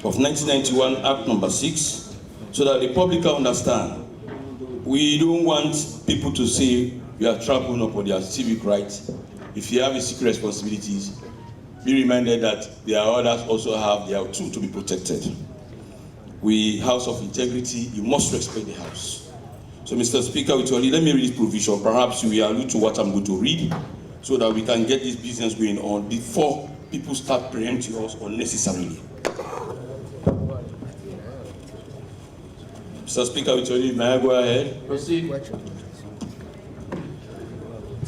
of 1991, Act number 6, so that the public can understand. We don't want people to say we are trampling upon their civic rights. If you have a secret responsibilities, be reminded that there are others also have their too to be protected. We, House of Integrity, you must respect the House. So, Mr. Speaker, with your leave, let me read this provision. Perhaps you will allude to what I'm going to read, so that we can get this business going on before people start preempting us unnecessarily. Mr. Speaker, with your leave, may I go ahead? Proceed.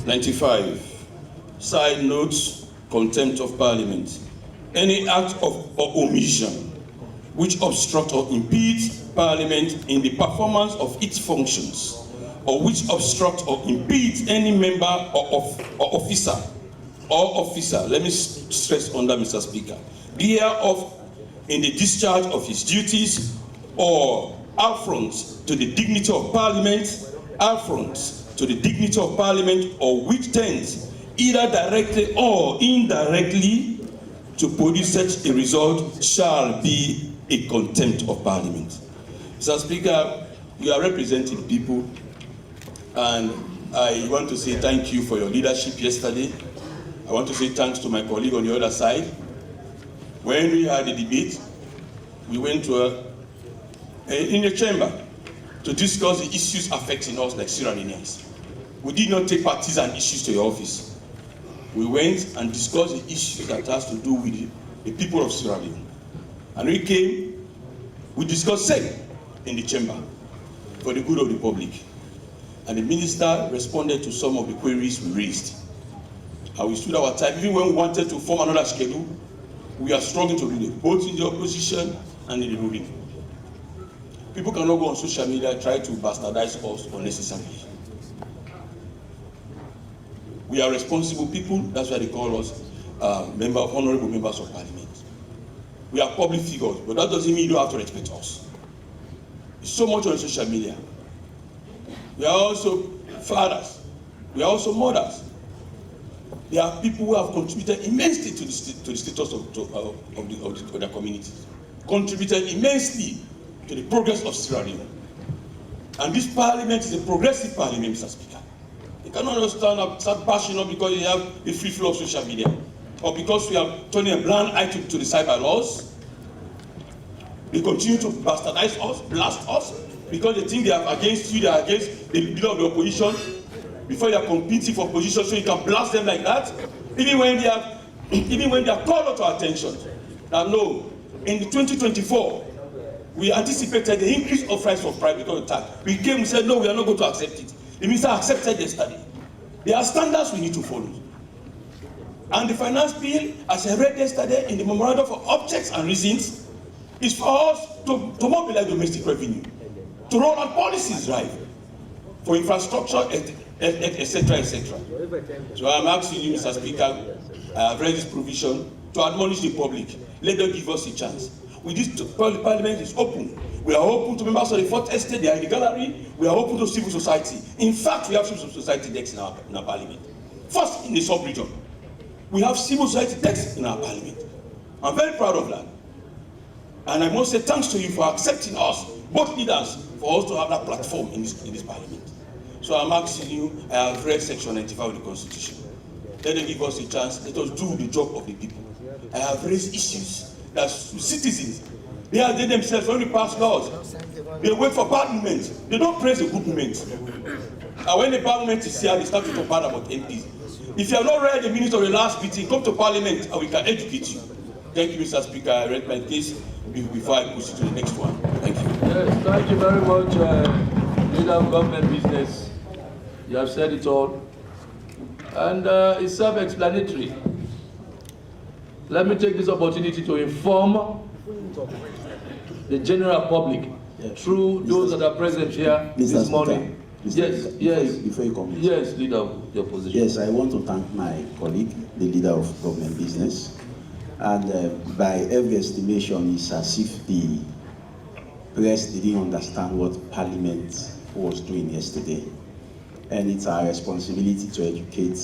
95. Side notes, contempt of Parliament. Any act of or omission which obstruct or impede Parliament in the performance of its functions, or which obstruct or impede any member or officer, let me stress on that, Mr. Speaker, thereof in the discharge of his duties, or affront to the dignity of Parliament, or which tends either directly or indirectly to produce such a result, shall be a contempt of Parliament. Mr. Speaker, you are representing people, and I want to say thank you for your leadership yesterday. I want to say thanks to my colleague on the other side. When we had the debate, we went to in the chamber to discuss the issues affecting us like Sierra Leoneans. We did not take partisan issues to your office. We went and discussed the issues that has to do with the people of Sierra Leone. And we discussed same in the chamber for the good of the public. And the minister responded to some of the queries we raised. And we stood our time. Even when we wanted to form another schedule, we are struggling to do it, both in the opposition and in the ruling. People cannot go on social media and try to bastardize us unnecessarily. We are responsible people, that's why they call us honorable members of Parliament. We are public figures, but that doesn't mean you don't have to respect us. It's so much on social media. We are also fathers. We are also mothers. There are people who have contributed immensely to the status of their communities, contributed immensely to the progress of Sierra Leone. And this Parliament is a progressive Parliament, Mr. Speaker. You cannot just start bashing up because you have a free flow of social media, or because we are turning a blind eye to the cyber laws. They continue to bastardize us, blast us, because they think they are against you, they are against the leader of the opposition. Before you are competing for position, so you can blast them like that, even when they are called out to attention. Now, no, in the 2024, we anticipated the increase of price of private tax. We came and said, no, we are not going to accept it. The minister accepted yesterday. There are standards we need to follow. And the finance bill, as I read yesterday in the memorandum for objects and reasons, is for us to mobilize domestic revenue, to roll out policies, right, for infrastructure, etc., etc. So I'm asking you, Mr. Speaker, I have read this provision to admonish the public. Let them give us a chance. With this, Parliament is open. We are open to members of the Fourth Estate. They are in the gallery. We are open to civil society. In fact, we have civil society desks in our Parliament. First, in the sub-region, we have civil society desks in our Parliament. I'm very proud of that. And I must say thanks to you for accepting us, both leaders, for us to have that platform in this Parliament. So I'm asking you, I have read Section 95 of the Constitution. Let them give us a chance. Let us do the job of the people. I have raised issues that citizens, they themselves only pass laws. They wait for bad moments. They don't praise the good moments. And when the bad moment is here, they start to talk bad about MPs. If you have not read the minutes of the last meeting, come to Parliament and we can educate you. Thank you, Mr. Speaker. I read my case before I proceed to the next one. Thank you. Yes, thank you very much, leader of government business. You have said it all. And it's self-explanatory. Let me take this opportunity to inform the general public through those that are present here this morning. Yes. Before you come. Yes, leader of the opposition. Yes, I want to thank my colleague, the leader of government business. And by every estimation, it's as if the press didn't understand what Parliament was doing yesterday. And it's our responsibility to educate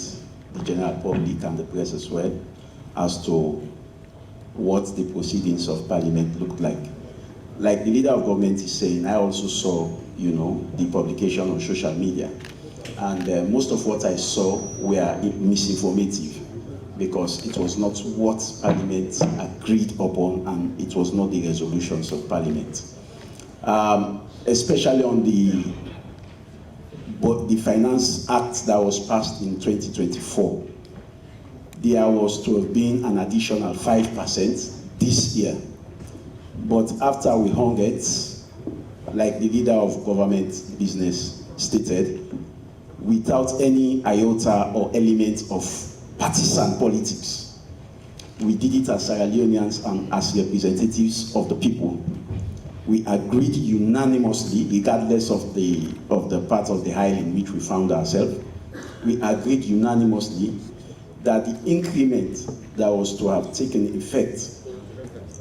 the general public and the press as well as to what the proceedings of Parliament looked like. Like the leader of government is saying, I also saw, the publication on social media. And most of what I saw were misinformative, because it was not what Parliament agreed upon, and it was not the resolutions of Parliament. Especially on the Finance Act that was passed in 2024, there was to have been an additional 5% this year. But after we hung it, like the leader of government business stated, without any iota or element of partisan politics, we did it as Sierra Leoneans and as representatives of the people. We agreed unanimously, regardless of the part of the island in which we found ourselves. We agreed unanimously that the increment that was to have taken effect,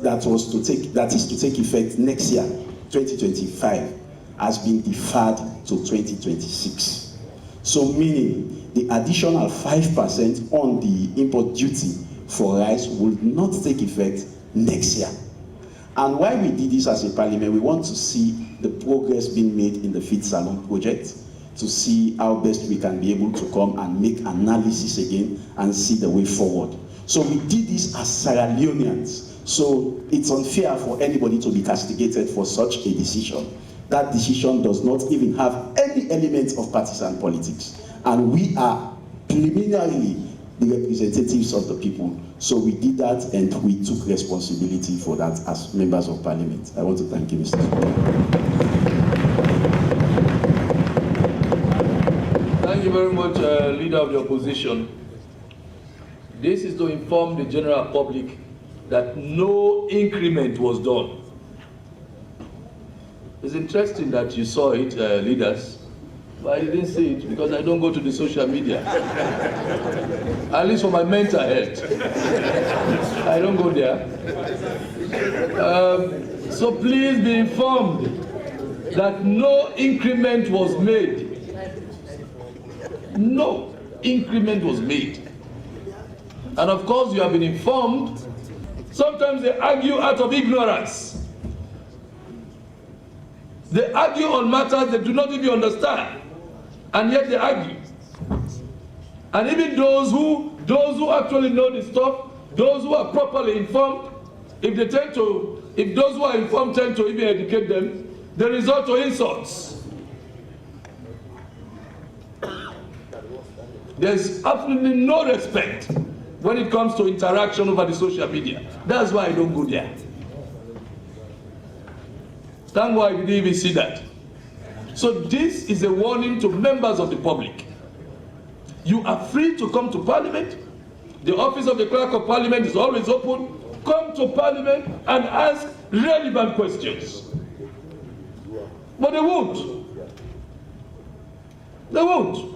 that is to take effect next year, 2025, has been deferred to 2026. So meaning the additional 5% on the import duty for rice will not take effect next year. And why we did this as a parliament, we want to see the progress being made in the feed salon project, to see how best we can be able to come and make analysis again and see the way forward. So we did this as Sierra Leoneans. So it's unfair for anybody to be castigated for such a decision. That decision does not even have any element of partisan politics. And we are preliminarily the representatives of the people. So we did that, and we took responsibility for that as members of Parliament. I want to thank you, Mr. Speaker. Thank you very much, Leader of the Opposition. This is to inform the general public that no increment was done. It's interesting that you saw it, leaders, but I didn't see it because I don't go to the social media. At least for my mental health. I don't go there. So please be informed that no increment was made. No increment was made. And of course, you have been informed. Sometimes they argue out of ignorance. They argue on matters they do not even understand, and yet they argue. And even those who actually know the stuff, those who are properly informed, if those who are informed tend to even educate them, they resort to insults. There's absolutely no respect when it comes to interaction over the social media. That's why I don't go there. Thank God I didn't even see that. So this is a warning to members of the public. You are free to come to Parliament. The office of the Clerk of Parliament is always open. Come to Parliament and ask relevant questions. But they won't. They won't.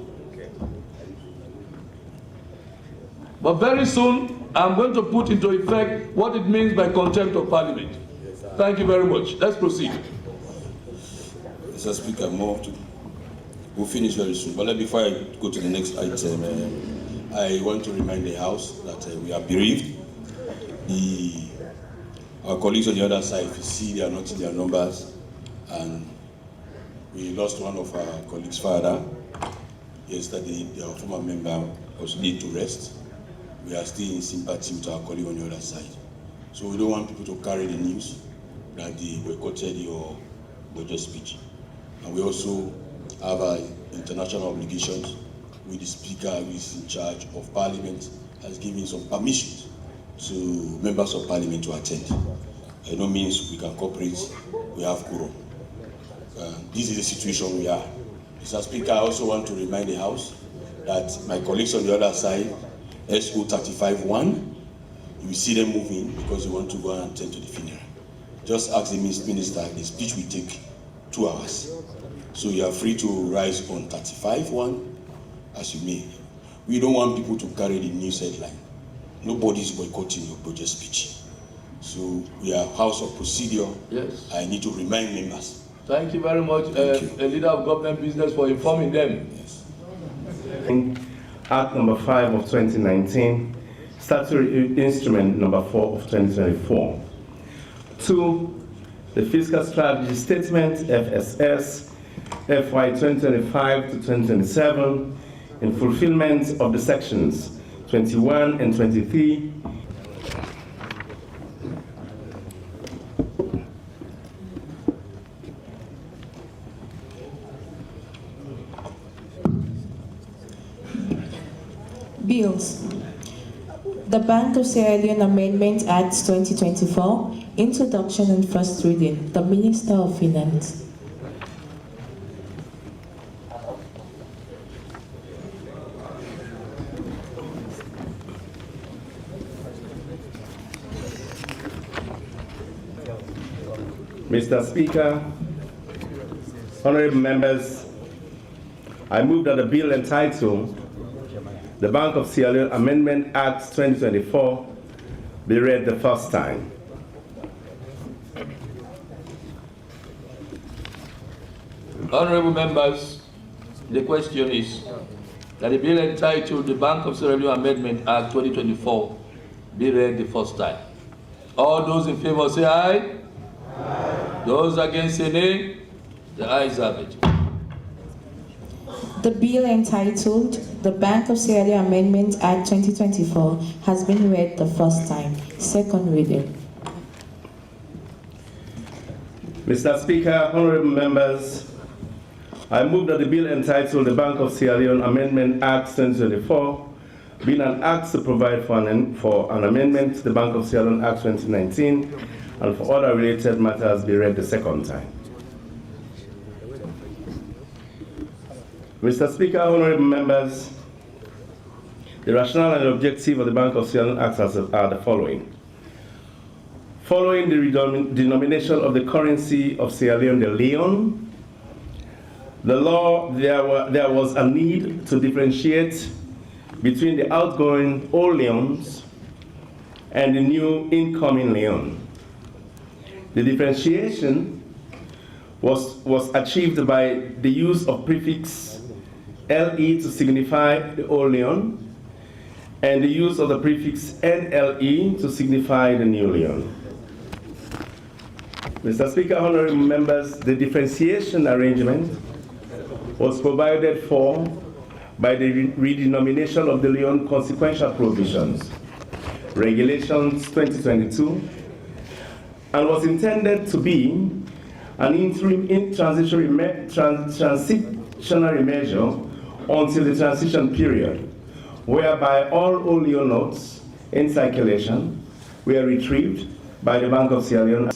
But very soon, I'm going to put into effect what it means by contempt of Parliament. Thank you very much. Let's proceed. Mr. Speaker, we'll finish very soon. But before I go to the next item, I want to remind the House that we are bereaved. Our colleagues on the other side, if you see, they are not in their numbers. And we lost one of our colleagues' father yesterday. Our former member was laid to rest. We are still in sympathy with our colleague on the other side. So we don't want people to carry the news that they boycotted your budget speech. And we also have our international obligations with the Speaker, who is in charge of Parliament, has given some permissions to members of Parliament to attend. By no means we can cooperate, we have quorum. This is the situation we are. Mr. Speaker, I also want to remind the House that my colleagues on the other side, SO 35-1, you will see them moving because they want to go and attend to the funeral. Just ask the Minister, the speech will take 2 hours. So you are free to rise on 35-1 as you may. We don't want people to carry the news headline. Nobody is boycotting your budget speech. So we are House of Procedure. Yes. I need to remind members. Thank you very much, a leader of government business, for informing them. Yes. Act number 5 of 2019, Statutory Instrument Number 4 of 2024. 2. The Fiscal Strategy Statement, FSS, FY 2025 to 2027, in fulfillment of the sections 21 and 23 Bills. The Bank of Sierra Leone Amendment Act 2024, Introduction and First Reading. The Minister of Finance. Mr. Speaker, honorable members, I move that the bill entitled the Bank of Sierra Leone Amendment Act 2024 be read the first time. Honorable members, the question is that the bill entitled the Bank of Sierra Leone Amendment Act 2024 be read the first time. All those in favor say aye. Aye. Those against say nay. The ayes have it. The bill entitled the Bank of Sierra Leone Amendment Act 2024 has been read the first time. Second reading. Mr. Speaker, honorable members, I move that the bill entitled the Bank of Sierra Leone Amendment Act 2024, being an act to provide for an amendment to the Bank of Sierra Leone Act 2019 and for other related matters, be read the second time. Mr. Speaker, honorable members, the rationale and objective of the Bank of Sierra Leone Act are the following. Following the denomination of the currency of Sierra Leone, the Leone, there was a need to differentiate between the outgoing old leones and the new incoming leone. The differentiation was achieved by the use of prefix LE to signify the old leone and the use of the prefix NLE to signify the new leone. Mr. Speaker, honorable members, the differentiation arrangement was provided for by the redenomination of the Leone consequential provisions, Regulations 2022, and was intended to be an interim transitionary measure until the transition period, whereby all old Leone notes in circulation were retrieved by the Bank of Sierra Leone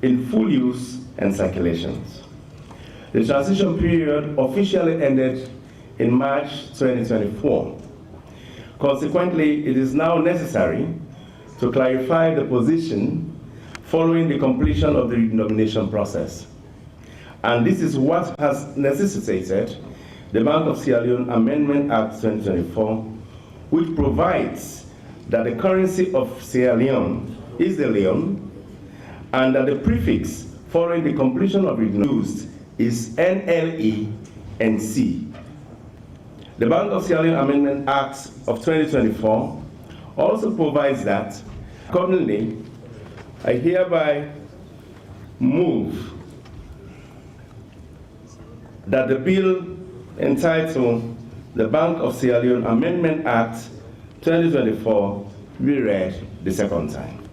in full use and circulations. The transition period officially ended in March 2024. Consequently, it is now necessary to clarify the position following the completion of the redenomination process. And this is what has necessitated the Bank of Sierra Leone Amendment Act 2024, which provides that the currency of Sierra Leone is the leone, and that the prefix following the completion of redenomination is NLE and C. The Bank of Sierra Leone Amendment Act of 2024 also provides that, accordingly, I hereby move that the bill entitled the Bank of Sierra Leone Amendment Act 2024 be read the second time.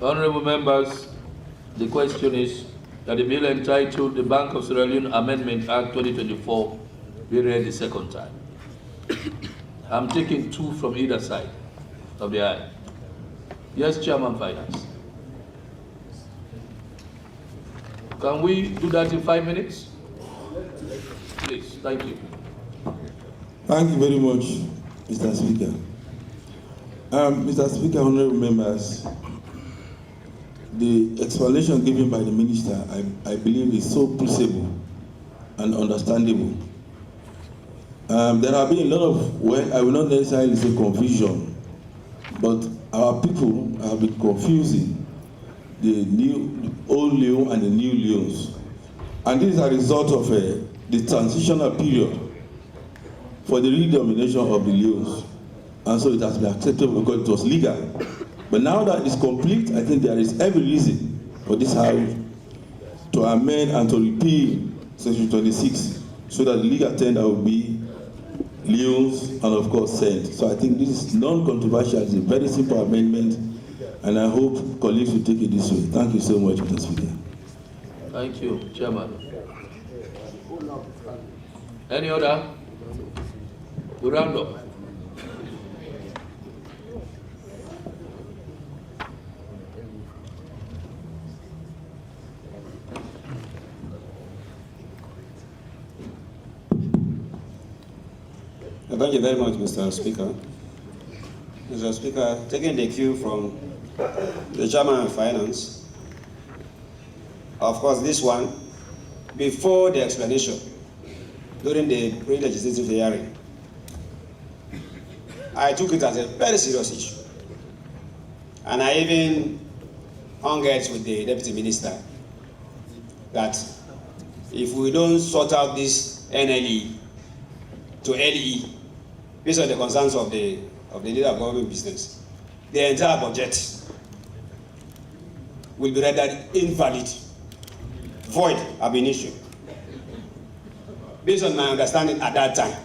Honorable members, the question is that the bill entitled the Bank of Sierra Leone Amendment Act 2024 be read the second time. I'm taking two from either side of the aisle. Yes, Chairman Finance. Can we do that in 5 minutes? Please, thank you. Thank you very much, Mr. Speaker. Mr. Speaker, honorable members, the explanation given by the minister, I believe, is so peaceable and understandable. There have been a lot of, well, I will not necessarily say confusion, but our people have been confusing the old Leone and the new Leones. And this is a result of the transitional period for the redenomination of the Leones. And so it has been accepted because it was legal. But now that it's complete, I think there is every reason for this House to amend and to repeal Section 26 so that the legal tender will be Leones and of course Saint. So I think this is non-controversial. It's a very simple amendment, and I hope colleagues will take it this way. Thank you so much, Mr. Speaker. Thank you, Chairman. Any other? To round up. Thank you very much, Mr. Speaker. Mr. Speaker, taking the cue from the Chairman of Finance, of course, this one, before the explanation, during the pre-legislative hearing, I took it as a very serious issue. And I even hung heads with the Deputy Minister that if we don't sort out this NLE to LE, based on the concerns of the leader of government business, the entire budget will be rendered invalid, void ab initio, based on my understanding at that time.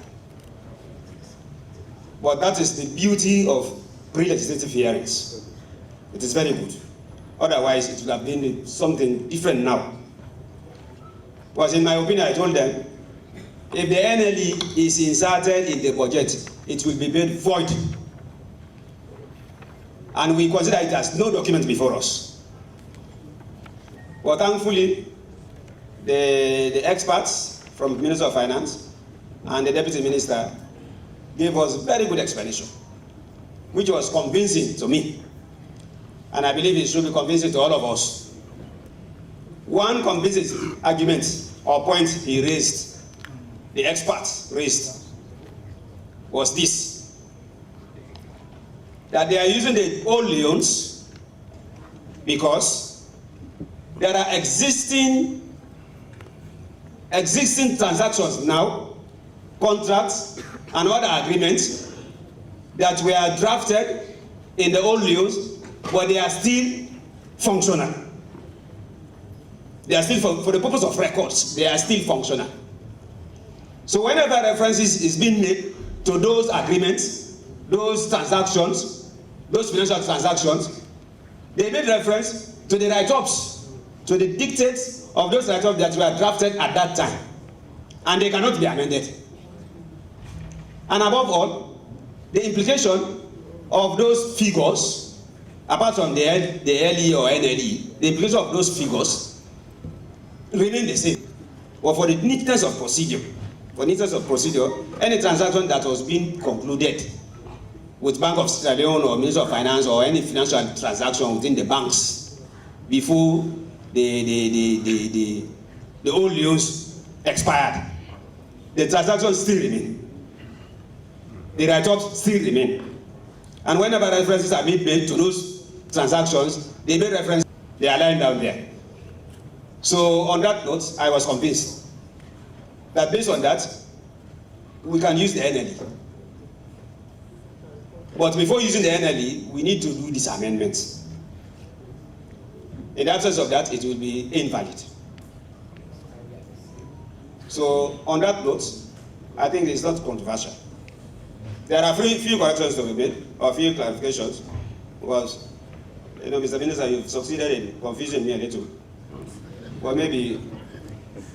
But that is the beauty of pre-legislative hearings. It is very good. Otherwise, it would have been something different now. Because in my opinion, I told them, if the NLE is inserted in the budget, it will be made void. And we consider it as no document before us. But thankfully, the experts from the Minister of Finance and the Deputy Minister gave us very good explanation, which was convincing to me. And I believe it should be convincing to all of us. One convincing argument or point he raised, the experts raised, was this: that they are using the old Leones because there are existing transactions now, contracts and other agreements that were drafted in the old Leones, but they are still functional. They are still, for the purpose of records, they are still functional. So whenever references is being made to those agreements, those transactions, those financial transactions, they made reference to the write-ups, to the dictates of those write-ups that were drafted at that time, and they cannot be amended. And above all, the implication of those figures, apart from the LE or NLE, the implication of those figures remain the same. But for the neatness of procedure, any transaction that was being concluded with Bank of Sierra Leone or Minister of Finance or any financial transaction within the banks before the old Leones expired, the transactions still remain. The write-ups still remain. And whenever references are being made to those transactions, they make reference, they are lying down there. So on that note, I was convinced that based on that, we can use the NLE. But before using the NLE, we need to do these amendments. In the absence of that, it will be invalid. So on that note, I think it's not controversial. There are few corrections to be made, or few clarifications, because, Mr. Minister, you've succeeded in confusing me a little. Well, maybe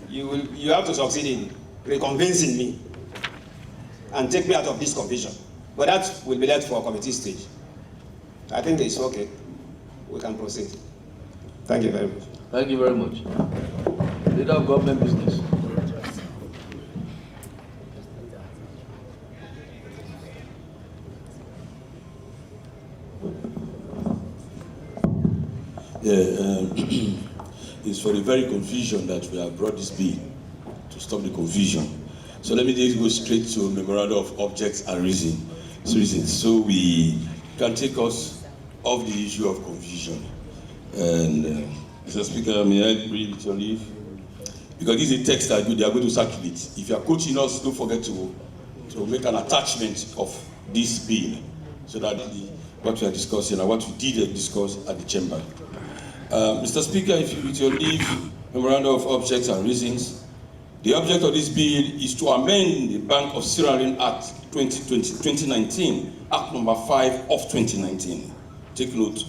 you have to succeed in reconvincing me and take me out of this confusion. But that will be left for committee stage. I think it's okay. We can proceed. Thank you very much. Thank you very much. Leader of government business. It's for the very confusion that we have brought this bill to stop the confusion. So let me just go straight to memorandum of objects and reasons, so we can take us off the issue of confusion. And Mr. Speaker, may I read with your leave? Because this is a text that they are going to circulate. If you are coaching us, don't forget to to make an attachment of this bill, so that what we are discussing and what we did discuss at the chamber. Mr. Speaker, if you with your leave, memorandum of objects and reasons, the object of this bill is to amend the Bank of Sierra Leone Act 2019, Act number 5 of 2019. Take note.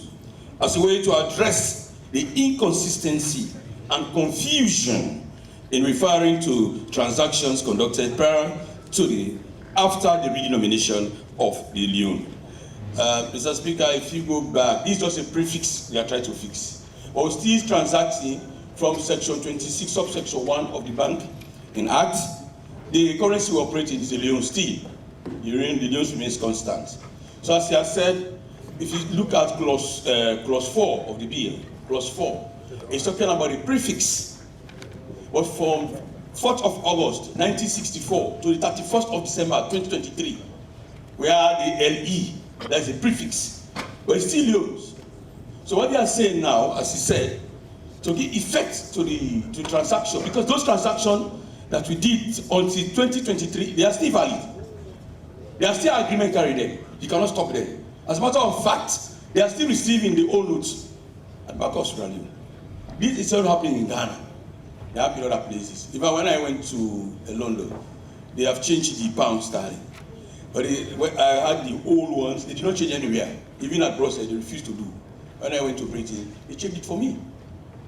As a way to address the inconsistency and confusion in referring to transactions conducted prior to after the redenomination of the Leone. Mr. Speaker, if you go back, this is just a prefix they are trying to fix. But we're still transacting from section 26, subsection 1 of the bank in Act. The currency we operate in is the Leone still. The Leone remains constant. So as he has said, if you look at clause 4 of the bill, clause 4, it's talking about the prefix. But from 4th of August 1964 to the 31st of December 2023, where the LE, that's a prefix, but it's still Leones. So what they are saying now, as he said, to give effect to the transaction, because those transactions that we did until 2023, they are still valid. They are still agreement carried there. You cannot stop them. As a matter of fact, they are still receiving the old notes at the back of Sierra Leone. This is not happening in Ghana. They happen in other places. Even when I went to London, they have changed the pound sterling. But when I had the old ones, they did not change anywhere. Even at Brussels, they refused to do. When I went to Britain, they changed it for me.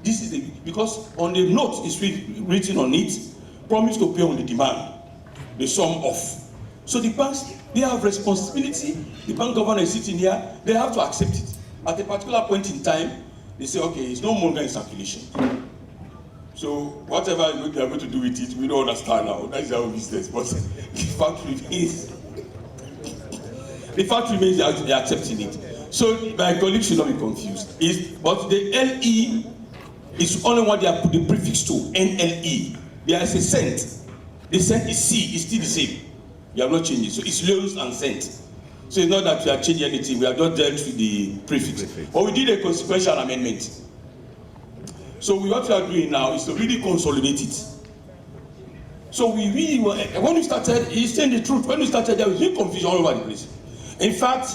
This is because on the note is written on it, promise to pay on the demand, the sum of. So the banks, they have responsibility. The bank governor is sitting here, they have to accept it. At a particular point in time, they say, okay, it's no longer in circulation. So whatever they are going to do with it, we don't understand now. That's our business. But the fact remains they are accepting it. So my colleagues should not be confused. But the LE is only what they have put the prefix to, NLE. There is a cent. The cent is C, it's still the same. You have not changed it. So it's loans and cent. So it's not that we are changing anything, we have not dealt with the prefix. But we did a consequential amendment. So what we are doing now is to really consolidate it. So we really, when we started, he's saying the truth, when we started there was huge confusion all over the place. In fact,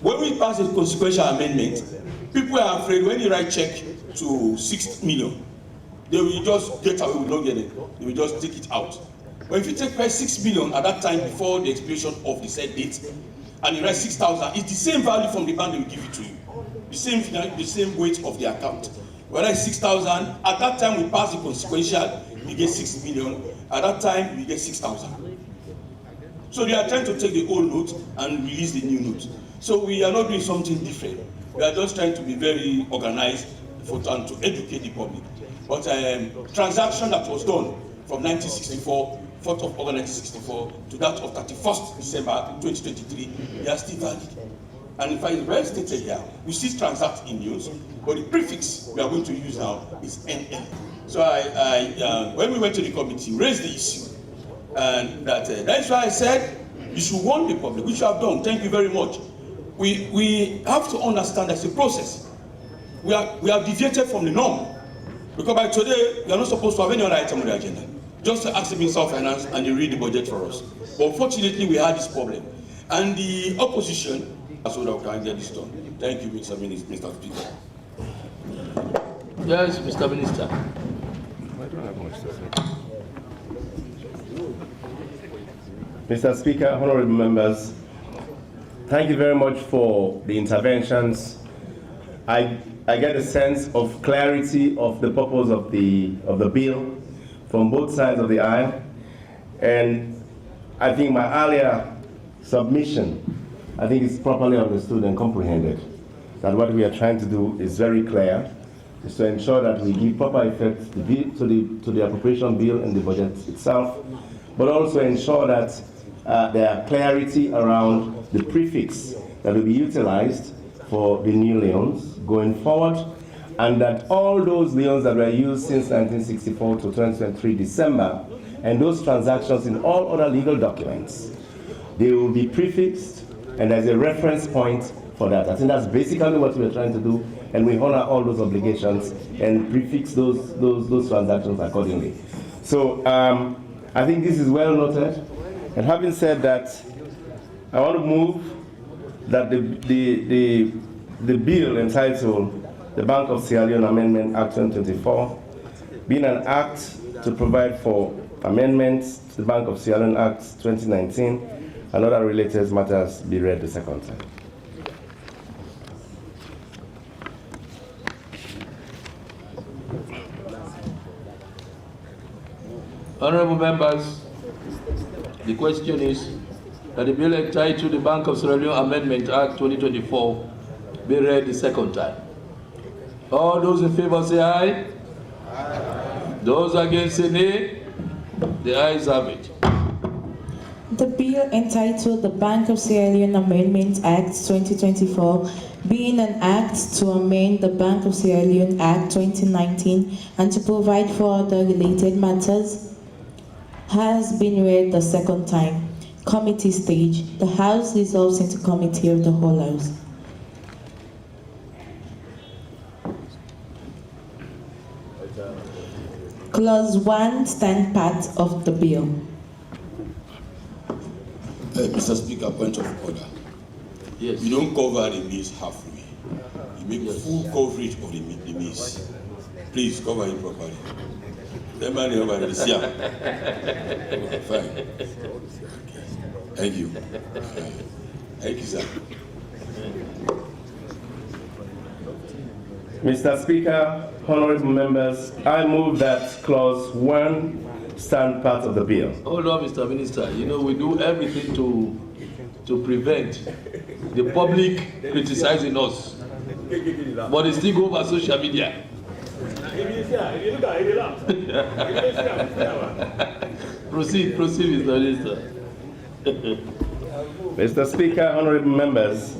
when we passed a consequential amendment, people are afraid when you write check to 6 million, they will just get away with not getting it. They will just take it out. But if you take 6 million at that time before the expiration of the said date, and you write 6,000, it's the same value from the bank they will give it to you. The same weight of the account. Whether it's 6,000, at that time we pass the consequential, we get 6 million. At that time, we get 6,000. So they are trying to take the old note and release the new note. So we are not doing something different. We are just trying to be very organized and to educate the public. But transaction that was done from 1964, 4th of August 1964, to that of 31st December 2023, they are still valid. And in fact, it's very stated here, we still transact in use, but the prefix we are going to use now is NL. So when we went to the committee, raised the issue, and that's why I said you should warn the public, which you have done. Thank you very much. We have to understand that's a process. We have deviated from the norm, because by today we are not supposed to have any other item on the agenda. Just to ask the Minister of Finance and they read the budget for us. But unfortunately, we had this problem, and the opposition. So that we can get this done. Thank you, Mr. Speaker. Yes, Mr. Minister. Mr. Speaker, honorable members, thank you very much for the interventions. I get a sense of clarity of the purpose of the bill from both sides of the aisle, and I think my earlier submission, I think it's properly understood and comprehended that what we are trying to do is very clear, is to ensure that we give proper effect to the appropriation bill and the budget itself, but also ensure that there are clarity around the prefix that will be utilized for the new Leones going forward, and that all those Leones that were used since 1964 to 2023 December, and those transactions in all other legal documents, they will be prefixed, and there's a reference point for that. I think that's basically what we're trying to do, and we honor all those obligations and prefix those transactions accordingly. So I think this is well noted, And having said that, I want to move that the bill entitled the Bank of Sierra Leone Amendment Act 2024, being an act to provide for amendments to the Bank of Sierra Leone Act 2019 and other related matters, be read the second time. Honorable members, the question is that the bill entitled the Bank of Sierra Leone Amendment Act 2024 be read the second time. All those in favor say aye. Aye. Those against say nay. The ayes have it. The bill entitled the Bank of Sierra Leone Amendment Act 2024, being an act to amend the Bank of Sierra Leone Act 2019 and to provide for other related matters, has been read the second time. Committee stage. The House resolves into Committee of the Whole House. Clause 1 stand part of the bill. Mr. Speaker, point of order. Yes. You don't cover the miss halfway. You make full coverage of the miss. Please cover it properly. Fine. Thank you. Thank you, sir. Mr. Speaker, honorable members, I move that clause 1 stand part of the bill. Hold on, Mr. Minister. You know, we do everything to prevent the public criticizing us, but they still go over social media. Proceed, Mr. Minister. Mr. Speaker, honorable members,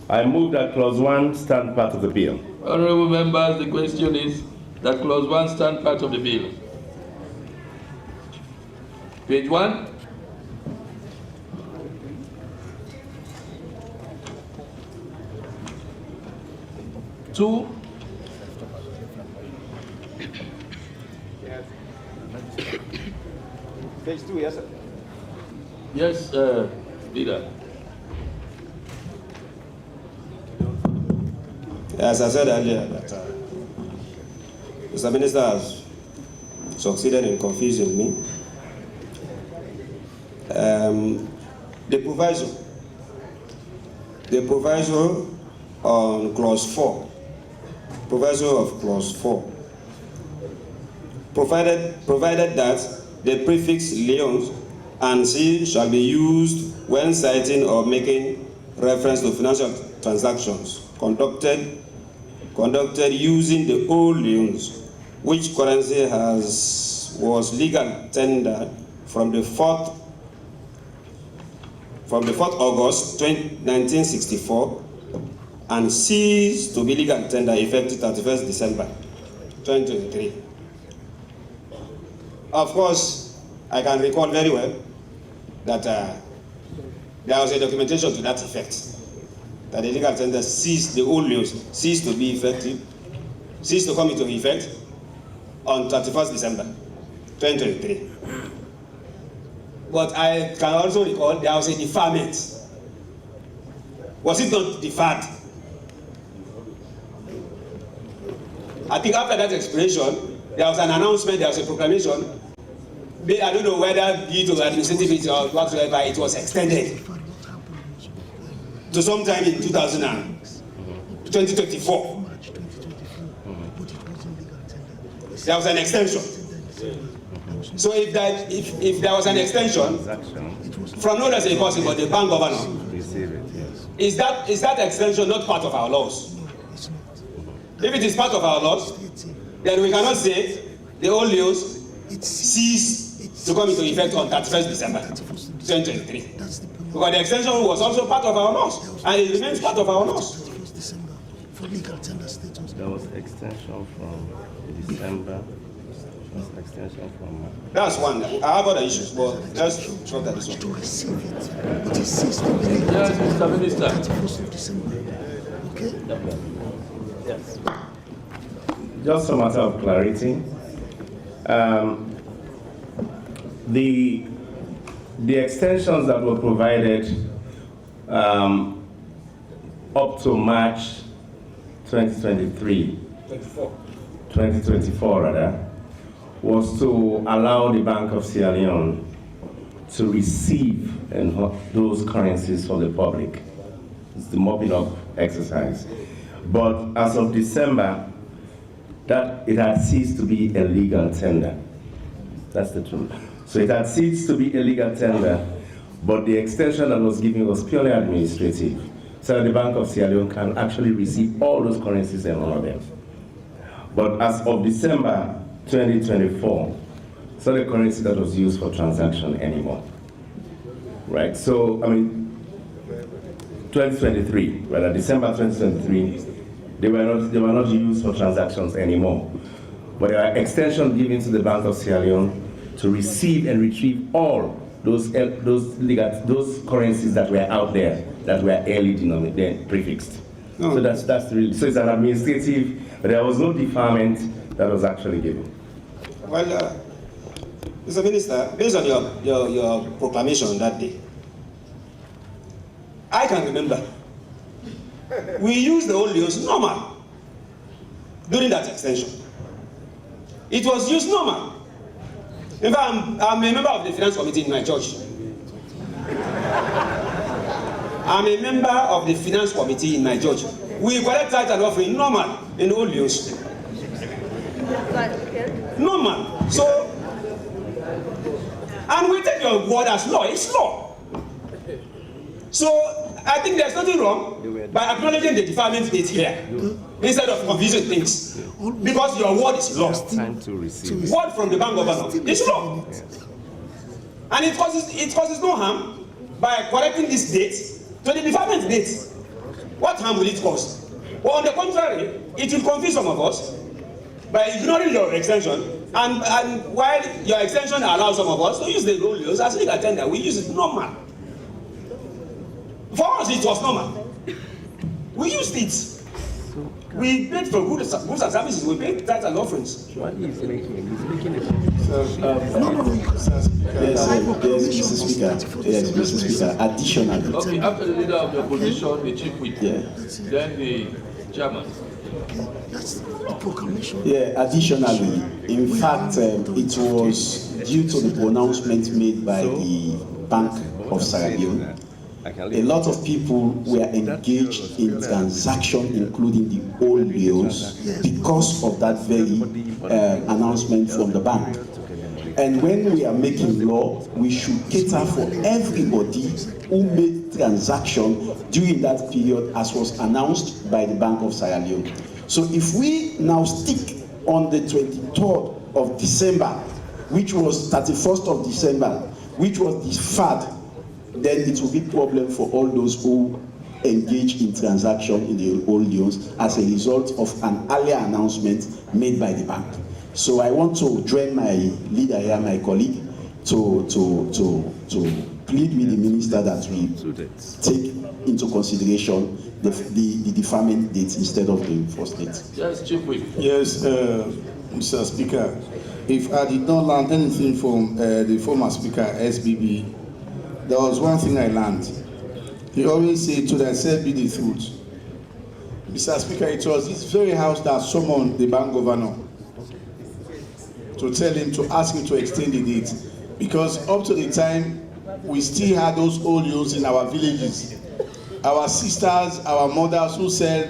I move that clause 1 stand part of the bill. Honorable members, the question is that clause 1 stand part of the bill. Page 1. Two. Page 2, yes, sir. Yes, leader. As I said earlier, that Mr. Minister has succeeded in confusing me. The proviso on clause 4, proviso of clause 4, provided that the prefix Leone and C shall be used when citing or making reference to financial transactions conducted using the old Leones, which currency was legal tender from the 4th August 1964 and ceased to be legal tender effective 31st December 2023. Of course, I can recall very well that there was a documentation to that effect, that the legal tender ceased, the old laws ceased to be effective, ceased to come into effect on 31st December 2023. But I can also recall there was a deferment. Was it not deferred? I think after that expiration, there was an announcement, there was a proclamation. I don't know whether due to administrative or whatsoever, it was extended to sometime in 2024. There was an extension. So if there was an extension from no less a person but the bank governor, is that extension not part of our laws? If it is part of our laws, then we cannot say the old laws cease to come into effect on 31st December 2023. Because the extension was also part of our laws, and it remains part of our laws. There was extension from December. Extension from. That's one. I have other issues, but let's talk at this one. Yes, Mr. Minister. Yes. Just a matter of clarity. The the extensions that were provided up to March 2024 rather, was to allow the Bank of Sierra Leone to receive those currencies from the public. It's the mopping up exercise. But as of December, that it had ceased to be a legal tender. That's the truth. So it had ceased to be a legal tender, but the extension that was given was purely administrative, so that the Bank of Sierra Leone can actually receive all those currencies and honor them. But as of December 2024, it's not a currency that was used for transaction anymore. Right? So, 2023, rather, December 2023, they were not used for transactions anymore. But there are extensions given to the Bank of Sierra Leone to receive and retrieve all those currencies that were out there that were early denominated, prefixed. No. So that's really, so it's an administrative, but there was no deferment that was actually given. Well, Mr. Minister, based on your proclamation that day, I can remember we used the old leos normal during that extension. It was used normal. In fact, I'm a member of the finance committee in my church. I'm a member of the finance committee in my church. We collect tithe and offering normal in the old leos. Normal. So, and we take your word as law. It's law. So, I think there's nothing wrong by acknowledging the deferment date here instead of confusing things. Because your word is law. Time to receive. Word from the bank governor is law. And it causes no harm by correcting this date to the deferment date. What harm will it cause? Well, on the contrary, it will confuse some of us by ignoring your extension, and while your extension allows some of us to use the roll as legal tender, we use it normal. For us, it was normal. We used it. We paid for goods and services. We paid tithes and offerings. Yes, Mr. Speaker. Yes, Mr. Speaker. Additionally. Okay, after the leader of the opposition, the chief whip, then the chairman. That's the proclamation. Yeah, additionally, in fact, it was due to the pronouncement made by the Bank of Sierra Leone. A lot of people were engaged in transactions, including the old bills, because of that very announcement from the bank. And when we are making law, we should cater for everybody who made transaction during that period, as was announced by the Bank of Sierra Leone. So if we now stick on the 23rd of December, which was 31st of December, which was deferred, then it will be a problem for all those who engage in transaction in the old loans as a result of an earlier announcement made by the bank. So I want to join my leader here, my colleague, to plead with the minister that we take into consideration the deferment date instead of the first date. Yes, Chief Whip. Yes, Mr. Speaker. If I did not learn anything from the former Speaker, SBB, there was one thing I learned. He always said, to thyself be the truth. Mr. Speaker, it was this very house that summoned the bank governor to tell him, to ask him to extend the date. Because up to the time, we still had those old youths in our villages. Our sisters, our mothers who sell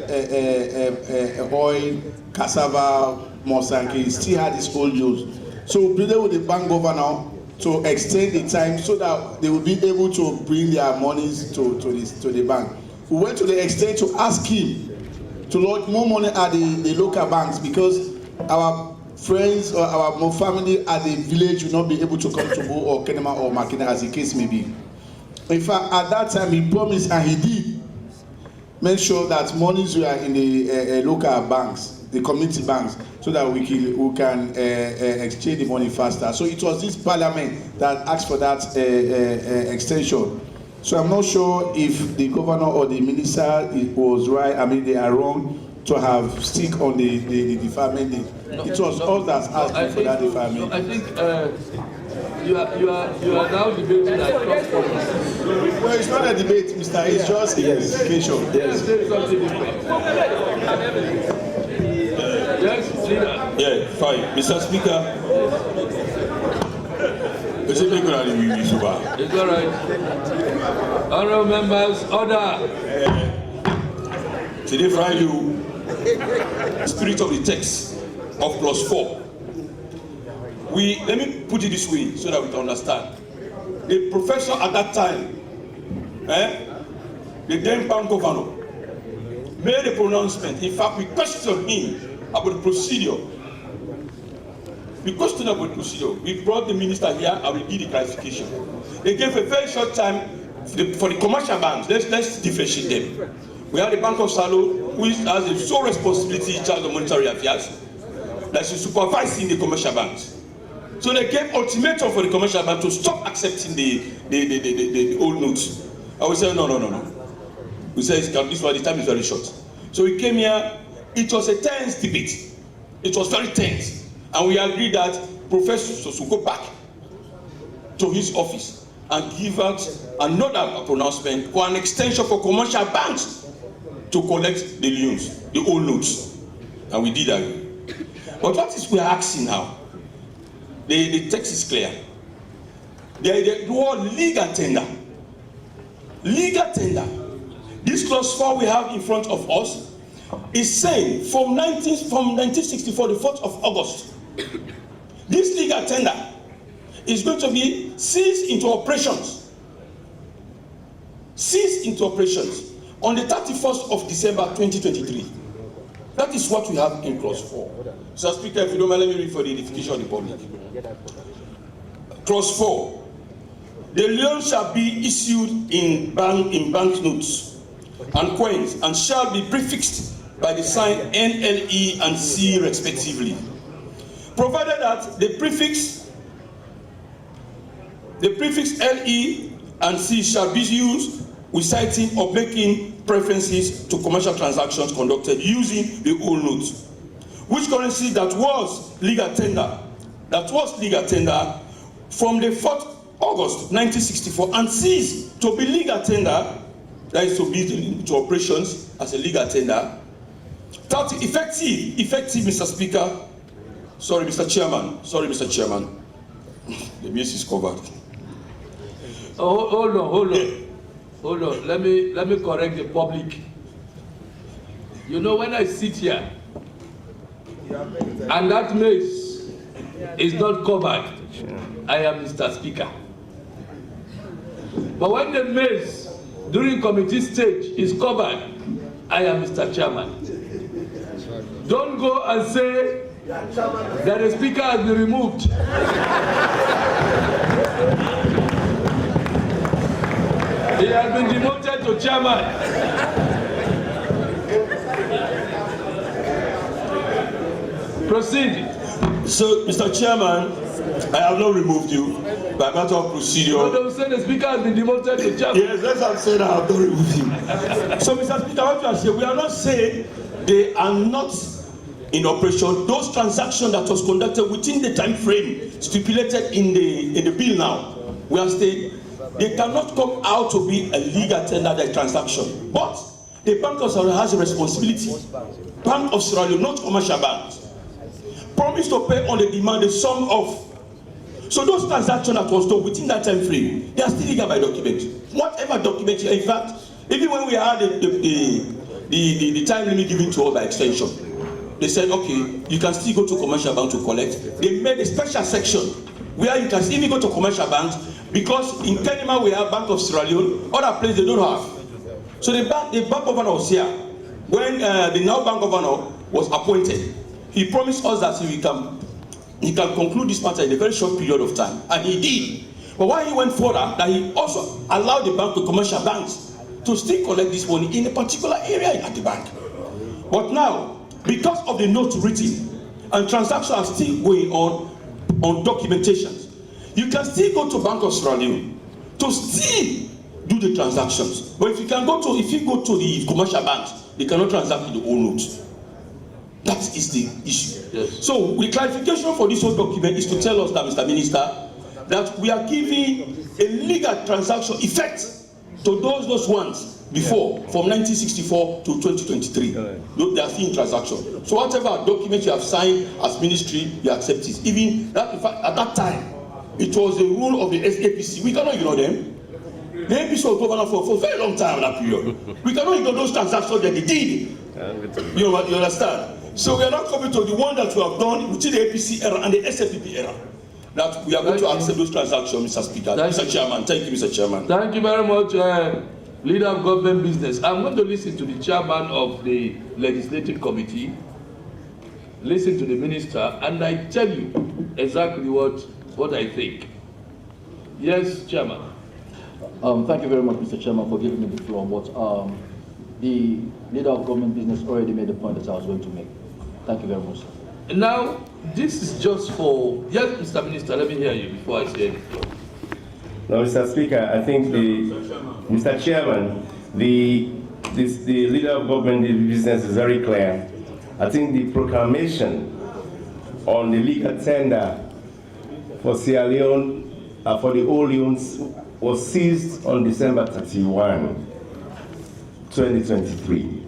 oil, cassava, mosanke, still had these old youths. So we pleaded with the bank governor to extend the time so that they will be able to bring their monies to the bank. We went to the extent to ask him to lodge more money at the local banks, because our friends or our family at the village will not be able to come to Bo or Kenema or Makina, as the case may be. In fact, at that time he promised, and he did, make sure that monies were in the local banks, the community banks, so that we can exchange the money faster. So it was this parliament that asked for that extension. So I'm not sure if the governor or the minister was right. I mean, they are wrong to have stick on the deferment date. It was all that asked for that deferment. I think You are now debating at cross-purpose. No, it's not a debate, Mr. It's just a clarification. Let's say something different. Yes, leader. Yeah, fine. Mr. Speaker. It's all right. Honourable members, order. Today, Friday, spirit of the text of clause 4. Let me put it this way so that we can understand. The professor at that time, the then bank governor, made a pronouncement. In fact, we questioned him about the procedure. We questioned about the procedure. We brought the minister here and we did the clarification. They gave a very short time for the commercial banks. Let's differentiate them. We have the Bank of Salo, which has the sole responsibility in charge of monetary affairs, that is supervising the commercial banks. So they gave ultimatum for the commercial bank to stop accepting the old notes. And we said, no. We said, this one, the time is very short. So we came here. It was a tense debate. It was very tense. And we agreed that Professor should go back to his office and give out another pronouncement for an extension for commercial banks to collect the loans, the old notes. And we did agree. But what is we are asking now? The text is clear. The word legal tender. Legal tender. This clause 4 we have in front of us is saying from 1964, the 4th of August, this legal tender is going to be ceased into operations. Ceased into operations on the 31st of December 2023. That is what we have in clause 4. Mr. Speaker, if you don't mind, let me read for the edification of the public. Clause 4. The loan shall be issued in banknotes and coins and shall be prefixed by the sign NLE and C respectively, provided that the prefix LE and C shall be used with citing or making preferences to commercial transactions conducted using the old notes, which currency that was legal tender from the 4th August 1964 and ceased to be legal tender, that is to be into operations as a legal tender. That effective, Mr. Speaker. Sorry, Mr. Chairman. The mess is covered. Oh, hold on. Let me correct the public. You know, when I sit here and that mace is not covered, I am Mr. Speaker. But when the mace during committee stage is covered, I am Mr. Chairman. Don't go and say that the speaker has been removed. He has been demoted to chairman. Proceed. So, Mr. Chairman, I have not removed you by matter of procedure. No, they will say the speaker has been demoted to chairman. Yes, that's what I'm saying. I have not removed you. So, Mr. Speaker, what you are saying, we are not saying they are not in operation. Those transactions that was conducted within the time frame stipulated in the bill now, we are saying they cannot come out to be a legal tender transaction. But the Bank of Sierra Leone has a responsibility. Bank of Sierra Leone, not commercial banks, promise to pay on the demand the sum of. So those transactions that was done within that time frame, they are still legal by document. Whatever document, in fact, even when we had the time limit given to us by extension, they said, okay, you can still go to commercial bank to collect. They made a special section where you can even go to commercial banks, because in Kenema we have Bank of Sierra Leone, other places they don't have. So the bank governor was here when the now bank governor was appointed. He promised us that he can conclude this matter in a very short period of time, and he did. But why he went further, that he also allowed the bank, the commercial banks, to still collect this money in a particular area at the bank. But now, because of the note written and transactions are still going on documentations, you can still go to Bank of Sierra Leone to still do the transactions. But if you go to the commercial banks, they cannot transact with the old notes. That is the issue. Yes. So the clarification for this whole document is to tell us that, Mr. Minister, that we are giving a legal transaction effect to those ones before, from 1964 to 2023. They are still in transaction. So whatever document you have signed as ministry, you accept it. Even that, in fact, at that time, it was the rule of the APC. We cannot ignore them. The APC was governor for a very long time in that period. We cannot ignore those transactions that they did. You understand? So we are not coming to the one that we have done within the APC era and the SFPP era. That we are going to accept those transactions, Mr. Speaker. Mr. Chairman. Thank you, Mr. Chairman. Thank you very much, Leader of Government Business. I'm going to listen to the chairman of the Legislative Committee, listen to the minister, and I tell you exactly what I think. Yes, Chairman. Thank you very much, Mr. Chairman, for giving me the floor. But the Leader of Government Business already made the point that I was going to make. Thank you very much, sir. Now, this is just for... Yes, Mr. Minister, let me hear you before I say anything. No, Mr. Speaker, I think Mr. Chairman, the Leader of Government Business is very clear. I think the proclamation on the legal tender for Sierra Leone, for the old loans, was seized on December 31, 2023.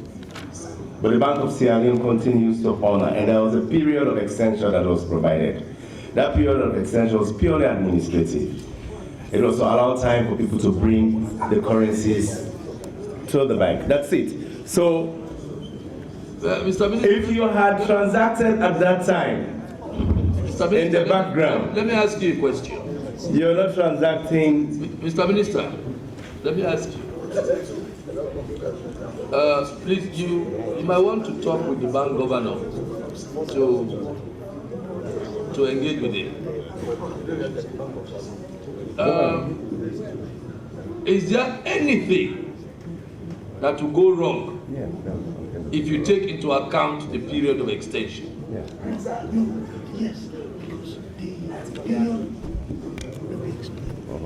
But the Bank of Sierra Leone continues to honor, and there was a period of extension that was provided. That period of extension was purely administrative. It was to allow time for people to bring the currencies to the bank. That's it. So, Mr. Minister, if you had transacted at that time, Mr. Minister, in the background, let me ask you a question. You're not transacting. Mr. Minister, let me ask you. Please, you might want to talk with the bank governor to engage with him. Is there anything that will go wrong if you take into account the period of extension?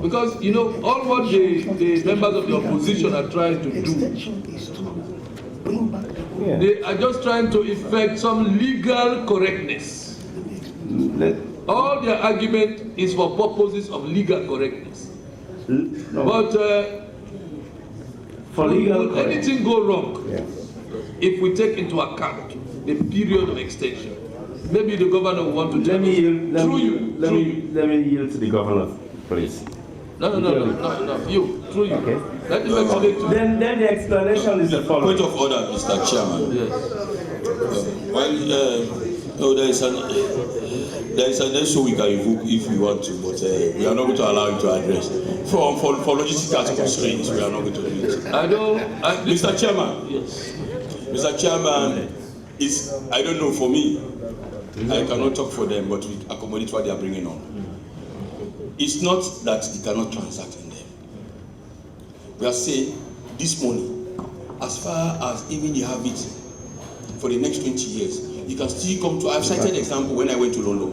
Because, you know, all what the members of the opposition are trying to do, they are just trying to effect some legal correctness. All their argument is for purposes of legal correctness. But for legal will anything go wrong if we take into account the period of extension? Maybe the governor will want to tell me. Let me yield to the governor, please. No, you, through you. Okay. Let him explain to you. Then the explanation is the following. Point of order, Mr. Chairman. Yes. There is an issue we can evoke if we want to, but we are not going to allow you to address. For logistical constraints, we are not going to do it. Mr. Chairman. Yes. Mr. Chairman, I don't know, for me, I cannot talk for them, but we accommodate what they are bringing on. It's not that they cannot transact in them. We are saying this money, as far as even you have it for the next 20 years, you can still come to, I've cited an example when I went to London.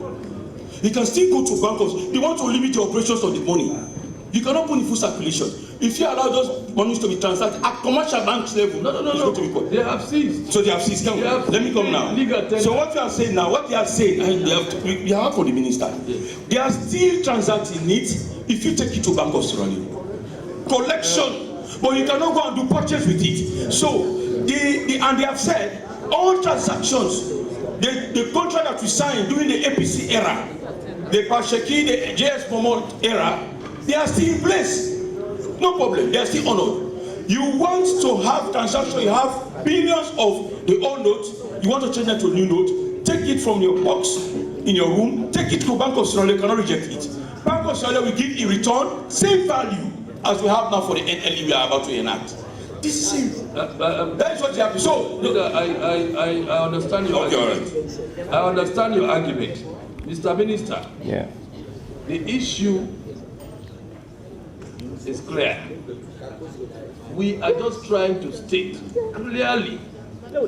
You can still go to bankers, they want to limit the operations of the money. You cannot put in full circulation. If you allow those monies to be transacted at commercial banks level, no. They have ceased. So they have ceased. Let me come now. So what you are saying now, what they are saying, and we have for the minister, they are still transacting it if you take it to Bank of Sierra Leone. Collection, but you cannot go and do purchase with it. So and they have said all transactions, the contract that we signed during the APC era, the Pasheki, the JS Momo era, they are still in place. No problem, they are still honored. You want to have transaction, you have billions of the old notes, you want to change that to a new note, take it from your box in your room, take it to Bank of Sierra Leone, cannot reject it. Bank of Sierra Leone will give in return same value as we have now for the NLE we are about to enact. This is it. That is what you have to show. I understand your argument. Right. I understand your argument. Mr. Minister, the issue is clear. We are just trying to state clearly the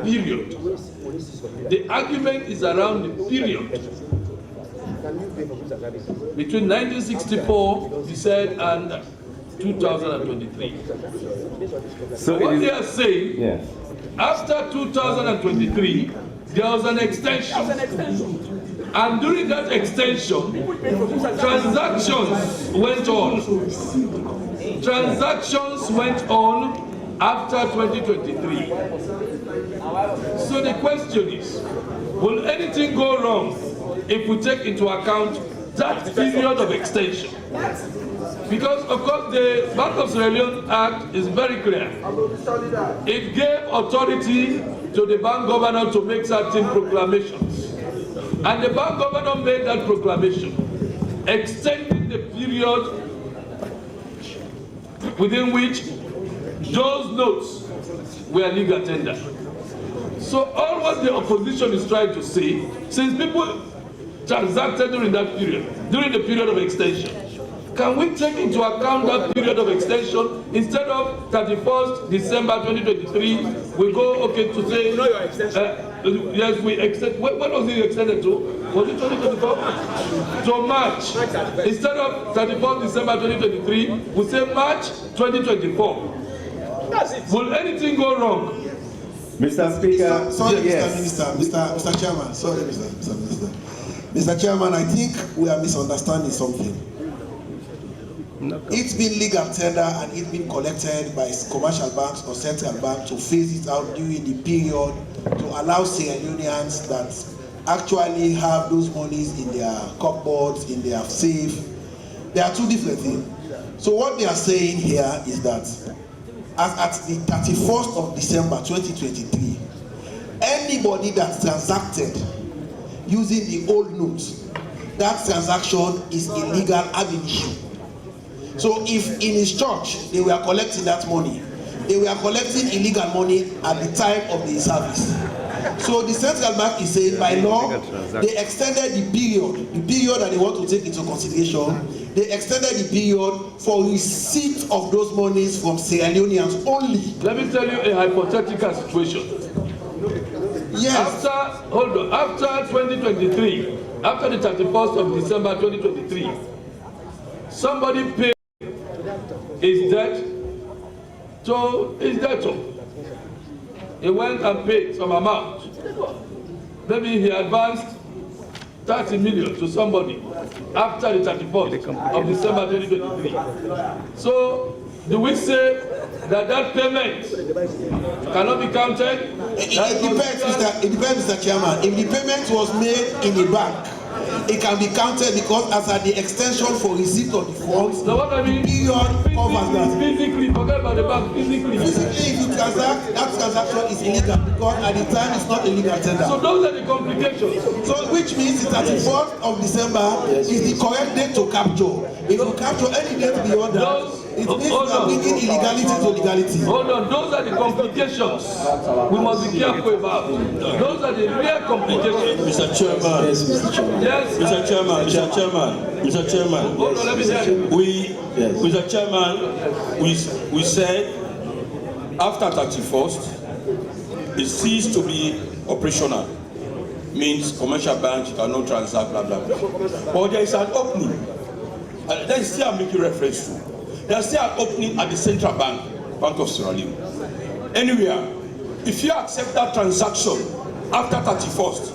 period. The argument is around the period between 1964, you said, and 2023. So what they are saying, after 2023, there was an extension. And during that extension, transactions went on. Transactions went on after 2023. So the question is, will anything go wrong if we take into account that period of extension? Because of course the Bank of Sierra Leone Act is very clear. It gave authority to the bank governor to make certain proclamations. And the bank governor made that proclamation, extending the period within which those notes were legal tender. So all what the opposition is trying to say, since people transacted during that period, during the period of extension, can we take into account that period of extension instead of 31st December 2023? We go okay to say you know your extension. Yes, we extend. When was it extended to? Was it 2024? To March. Instead of 31st December 2023, we say March 2024. That's it. Will anything go wrong? Mr. Speaker, Sorry, yes. Mr. Chairman. Sorry, Mr. Minister. Mr. Chairman, I think we are misunderstanding something. It's been legal tender and it's been collected by commercial banks or central banks to phase it out during the period to allow Sierra Leoneans that actually have those monies in their cupboards, in their safe. There are two different things. So what they are saying here is that as at the 31st of December 2023, anybody that transacted using the old notes, that transaction is illegal ab initio. So if in his church they were collecting that money, they were collecting illegal money at the time of the service. So the central bank is saying by law, they extended the period that they want to take into consideration, they extended the period for receipt of those monies from Sierra Leoneans only. Let me tell you a hypothetical situation. Yes. After 2023, after the 31st of December 2023, somebody paid his debt to his debtor. He went and paid some amount. Maybe he advanced 30 million to somebody after the 31st of December 2023. So, do we say that that payment cannot be counted? It depends, Mr. Chairman. If the payment was made in a bank, it can be counted because as at the extension for receipt of the funds, so what I mean, period covers that. Physically, forget about the bank, physically. Physically, if you transact, that transaction is illegal because at the time it's not a legal tender. So those are the complications. So which means the 31st of December is the correct date to capture. If you capture any date beyond that, it means you are bringing illegality to legality. Hold on, those are the complications we must be careful about. Those are the real complications. Mr. Chairman. Yes, Mr. Chairman. Yes, Mr. Chairman. hold on, let me tell you. Mr. Chairman, we said after 31st, it ceased to be operational. Means commercial banks cannot transact, blah, blah, blah. But there is an opening. And that is still I'm making reference to. There is still an opening at the central bank, Bank of Sierra Leone. Anywhere, if you accept that transaction after 31st,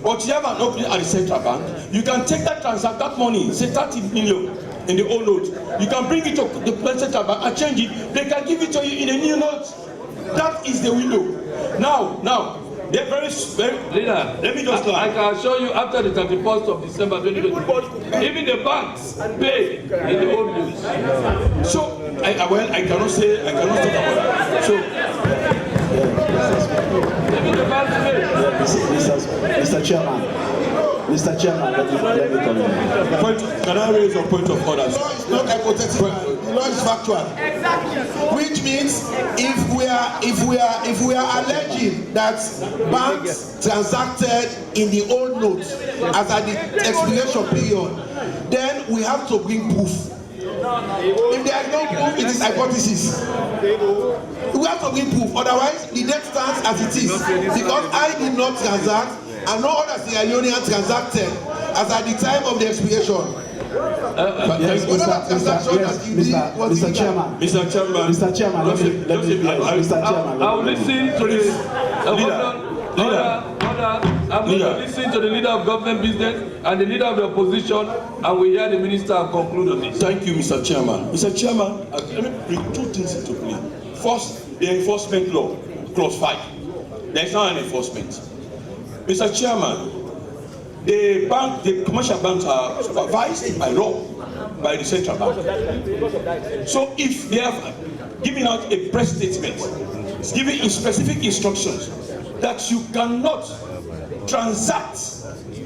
but you have an opening at the central bank, you can take that money, say 30 million in the old note, you can bring it to the central bank and change it. They can give it to you in a new note. That is the window. Now, they're very Leader, let me just I can assure you after the 31st of December 2023, even the banks pay in the old news. So, I cannot talk about that. So, even the banks pay. Mr. Chairman, let me come in. can I raise a point of order? The law is not hypothetical. The law is factual. Which means if we are alleging that banks transacted in the old notes as at the expiration period, then we have to bring proof. If there is no proof, it is hypothesis. We have to bring proof. Otherwise, the debt stands as it is. Because I did not transact and no other Sierra Leonean transacted as at the time of the expiration. Yes, Mr. Chairman. Mr. Chairman, Mr. Chairman, I will listen to this. Leader. I I'm going to listen to the leader of government business and the leader of the opposition, and we hear the minister and conclude on this. Thank you, Mr. Chairman. Mr. Chairman, let me bring two things into play. First, the enforcement law, clause 5. There is now an enforcement. Mr. Chairman, the commercial banks are supervised by law, by the central bank. So if they have given out a press statement, it's giving specific instructions that you cannot transact.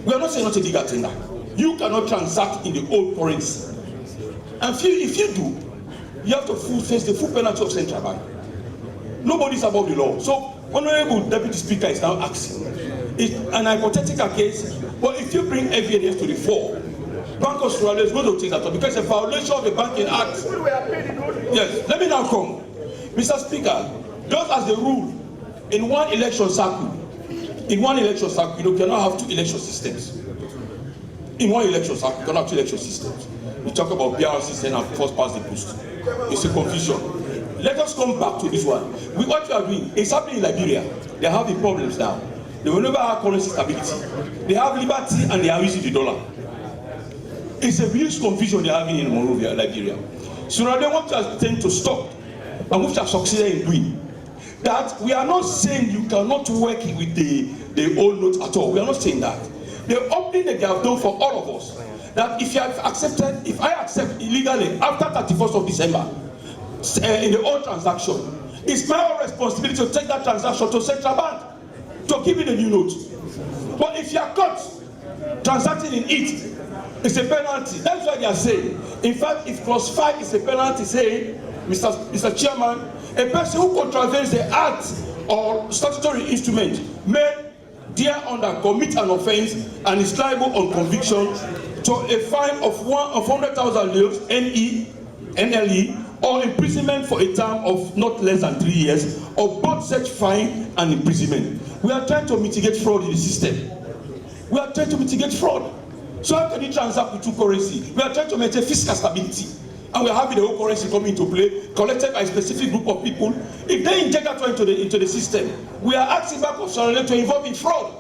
We are not saying not a legal tender. You cannot transact in the old currency. And if you do, you have to face the full penalty of central bank. Nobody is above the law. So, Honorable Deputy Speaker is now asking. It's an hypothetical case, but if you bring evidence to the fore, Bank of Australia is going to take that up because it's a violation of the Banking Act. Yes, let me now come. Mr. Speaker, just as the rule in one election cycle, you cannot have two election systems. In one election cycle, you cannot have two election systems. We talk about BR system and first past the post. It's a confusion. Let us come back to this one. What we are doing is happening in Liberia. They have the problems now. They will never have currency stability. They have liberty and they are using the dollar. It's a huge confusion they are having in Monrovia, Liberia. So now they want us to stop, and which have succeeded in doing. That we are not saying you cannot work with the old notes at all. We are not saying that. The opening that they have done for all of us, that if you have accepted, if I accept illegally after 31st of December in the old transaction, it's my own responsibility to take that transaction to central bank to give me the new note. But if you are caught transacting in it, it's a penalty. That's why they are saying. In fact, if clause 5 is a penalty, saying, Mr. Chairman, a person who contravenes the act or statutory instrument may thereunder commit an offence and is liable on conviction to a fine of 100,000 liras NLE or imprisonment for a term of not less than 3 years, or both such fine and imprisonment. We are trying to mitigate fraud in the system. We are trying to mitigate fraud. So how can you transact with two currencies? We are trying to maintain fiscal stability. And we are having the whole currency coming into play, collected by a specific group of people. If they inject that into the system, we are asking Bank of Australia to involve in fraud.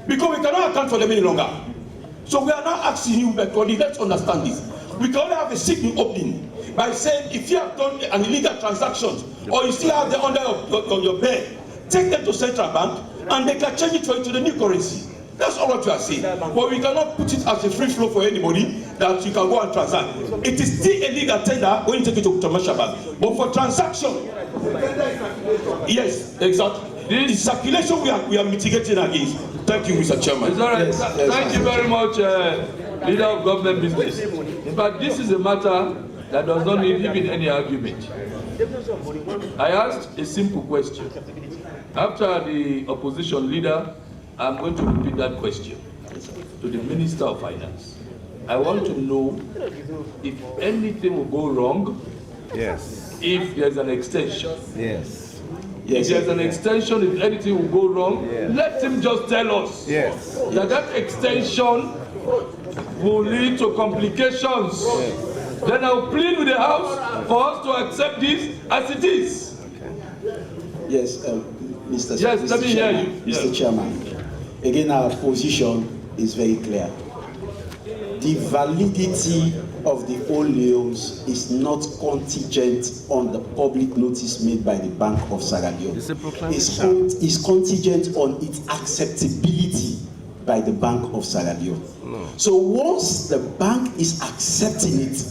Because we cannot account for them any longer. So we are now asking you, let's understand this. We can only have a signal opening by saying if you have done an illegal transaction or you still have them under your bed, take them to central bank and they can change it for you to the new currency. That's all what you are saying. But we cannot put it as a free flow for anybody that you can go and transact. It is still a legal tender when you take it to commercial bank. But for transaction, yes, exactly. The circulation we are mitigating against. Thank you, Mr. Chairman. It's all right. Thank you very much, leader of government business. In fact, this is a matter that does not need even any argument. I asked a simple question. After the opposition leader, I'm going to repeat that question to the Minister of Finance. I want to know if anything will go wrong. Yes. If there's an extension. Yes. If there's an extension, if anything will go wrong, let him just tell us that extension will lead to complications. Then I'll plead with the House for us to accept this as it is. Yes, Mr. Yes, let me hear you. Mr. Chairman, again, our position is very clear. The validity of the old loans is not contingent on the public notice made by the Bank of Sierra Leone. It's contingent on its acceptability by the Bank of Sierra Leone. So once the bank is accepting it,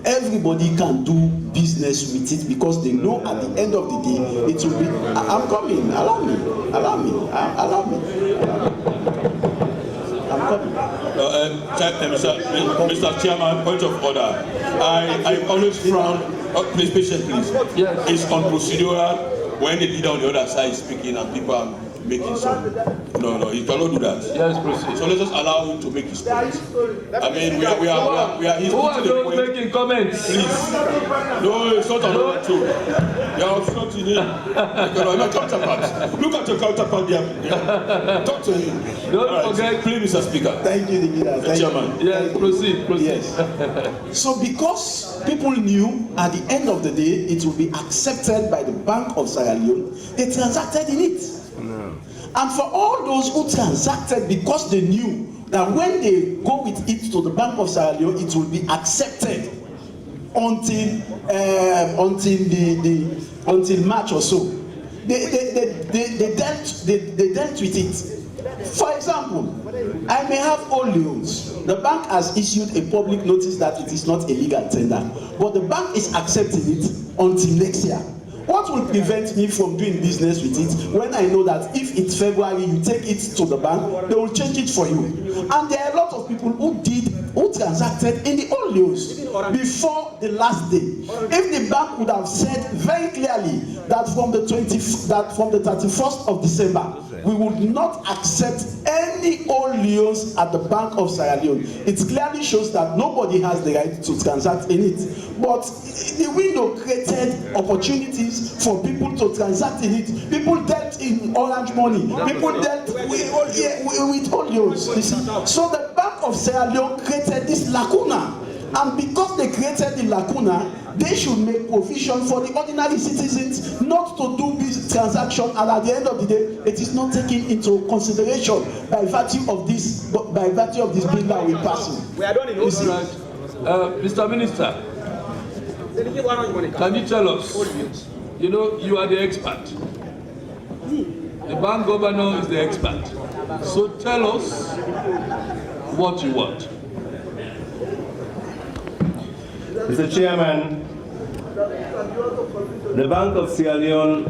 everybody can do business with it because they know at the end of the day it will be. I'm coming. Allow me. I'm coming. Mr. Chairman, point of order. I always frown. Please, patient, please. Yes. It's unprocedural when the leader on the other side is speaking and people are making some. No, you cannot do that. Yes, proceed. So let's just allow him to make his point. I mean, we are. Who are those making comments? Please. No, it's not about you. You are obstructing him. My counterpart. Look at your counterpart there. Talk to him. Don't forget. Please, Mr. Speaker. Thank you, the leader. The chairman. Yes, proceed. Yes. So because people knew at the end of the day it will be accepted by the Bank of Sierra Leone, they transacted in it. No. And for all those who transacted because they knew that when they go with it to the Bank of Sierra Leone, it will be accepted until March or so. They dealt with it. For example, I may have old loans. The bank has issued a public notice that it is not a legal tender, but the bank is accepting it until next year. What will prevent me from doing business with it when I know that if it's February, you take it to the bank, they will change it for you? And there are a lot of people who transacted in the old loans before the last day. If the bank would have said very clearly that from the 31st of December, we would not accept any old loans at the Bank of Sierra Leone, it clearly shows that nobody has the right to transact in it. But the window created opportunities for people to transact in it. People dealt in orange money. People dealt with old loans. So the Bank of Sierra Leone created this lacuna. And because they created the lacuna, they should make provision for the ordinary citizens not to do this transaction, and at the end of the day, it is not taken into consideration by virtue of this bill that we're passing. We are done in Mr. Minister, can you tell us, you are the expert. The bank governor is the expert. So tell us what you want. Mr. Chairman, the Bank of Sierra Leone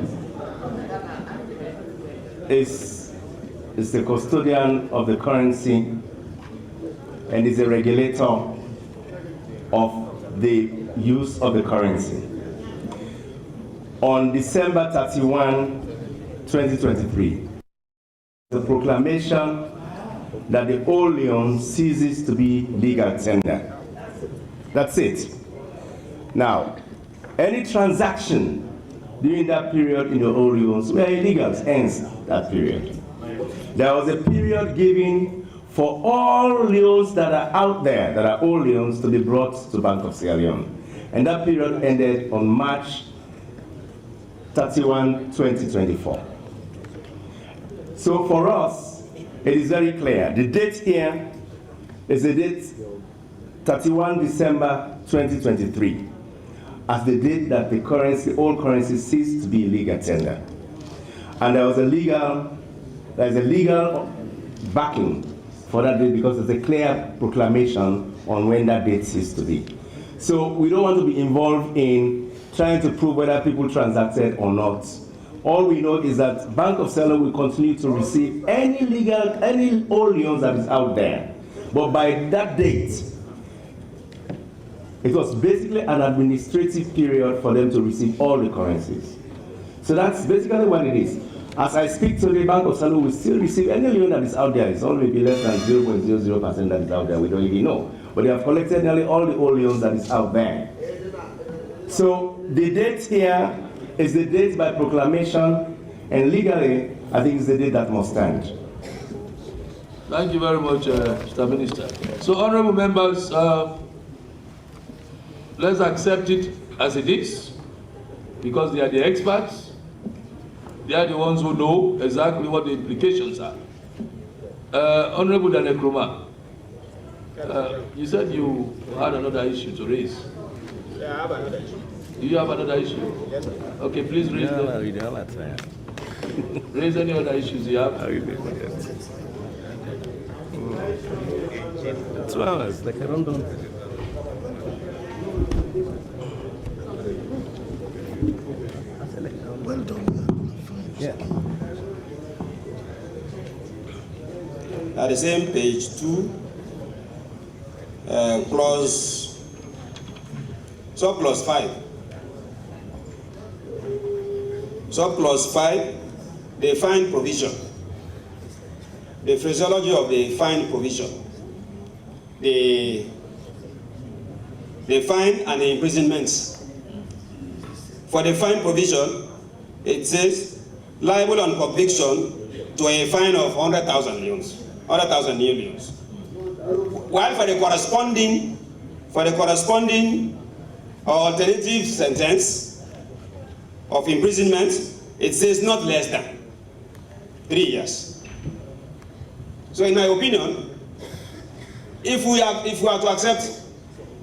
is the custodian of the currency and is a regulator of the use of the currency. On December 31, 2023, the proclamation that the old loan ceases to be legal tender. That's it. Now, any transaction during that period in the old loans were illegal, hence that period. There was a period given for all loans that are out there, that are old loans, to be brought to Bank of Sierra Leone. And that period ended on March 31, 2024. So for us, it is very clear. The date here is the date 31 December 2023 as the date that the currency, old currency, ceased to be legal tender. And there is a legal backing for that date because there's a clear proclamation on when that date ceased to be. So we don't want to be involved in trying to prove whether people transacted or not. All we know is that Bank of Sierra Leone will continue to receive any old loans that is out there. But by that date, it was basically an administrative period for them to receive all the currencies. So that's basically what it is. As I speak to the Bank of Sierra Leone, we still receive any loan that is out there. It's only maybe less than 0.00% that is out there. We don't even know. But they have collected nearly all the old loans that is out there. So the date here is the date by proclamation, and legally, I think it's the date that must stand. Thank you very much, Mr. Minister. So, honorable members, let's accept it as it is, because they are the experts. They are the ones who know exactly what the implications are. Honorable Daniel Krumah, you said you had another issue to raise. Yeah, I have another issue. Do you have another issue? Yes, sir. Okay, please raise them. Raise any other issues you have. 2 hours, like I don't know. Well done. Yeah. At the same page 2, subclause 5. Subclause 5, the fine provision. The phraseology of the fine provision. The fine and the imprisonments. For the fine provision, it says liable on conviction to a fine of 100,000 leones, 100,000 new leones. While for the corresponding or alternative sentence of imprisonment, it says not less than. 3 years. So in my opinion, if we are to accept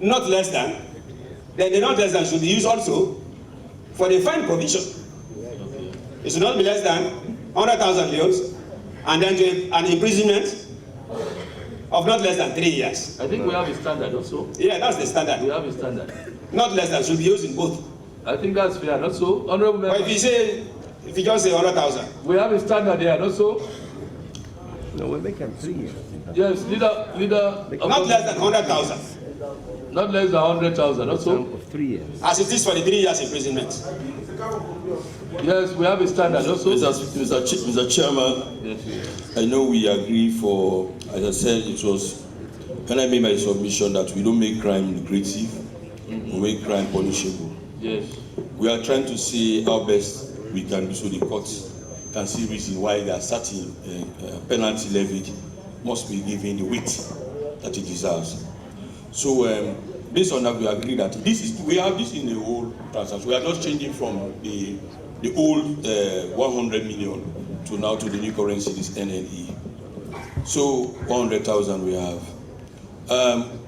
not less than, then the not less than should be used also for the fine provision. It should not be less than 100,000 leos and then to an imprisonment of not less than 3 years. I think we have a standard also. Yeah, that's the standard. We have a standard. Not less than should be used in both. I think that's fair. Also, honorable member. But if you just say 100,000. We have a standard there also. No, we're making 3 years. Yes, leader. Not less than 100,000. Not less than 100,000 also. Of 3 years. As it is for the 3 years imprisonment. Yes, we have a standard also. Mr. Chairman, Yes. I know we agree for, as I said, it was, when I made my submission that we don't make crime lucrative, we make crime punishable. Yes. We are trying to see how best we can do so the courts can see reason why there are certain penalty levied must be given the weight that it deserves. So based on that, we agree that we have this in the whole transaction. We are just changing from the old 100 million to now to the new currency, this NNE. So 100,000 we have.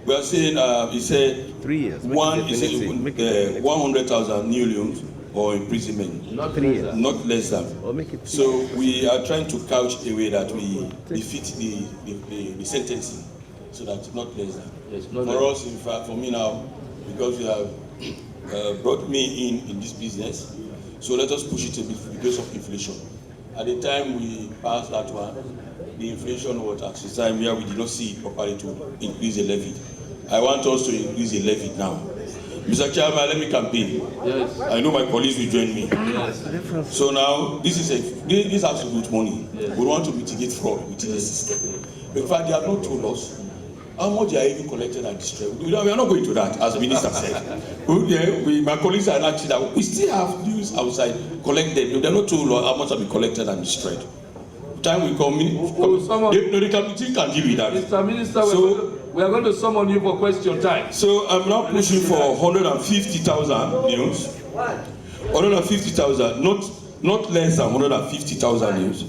We are saying he said 3 years. 100,000 new loans or imprisonment. Not 3 years. Not less than. Or make it 3 So we are trying to couch a way that we defeat the sentencing, so that it's not less than. Yes, not For less. us, in fact, for me now, because you have brought me in this business, so let us push it a bit because of inflation. At the time we passed that one, the inflation was at the time where we did not see it properly to increase the levy. I want us to increase the levy now. Mr. Chairman, let me campaign. Yes. I know my colleagues will join me. Yes. So now, this has to do with money. Yes. We want to mitigate fraud within the system. In fact, they have not told us how much they are even collected and distributed. We are not going to that, as the minister said. My colleagues are actually that we still have news outside collected. They are not told how much have been collected and destroyed. Time will come in. The committee can give you that. Mr. Minister, we are going to summon you for question time. So I'm now pushing for 150,000 news. 150,000, not less than 150,000 news.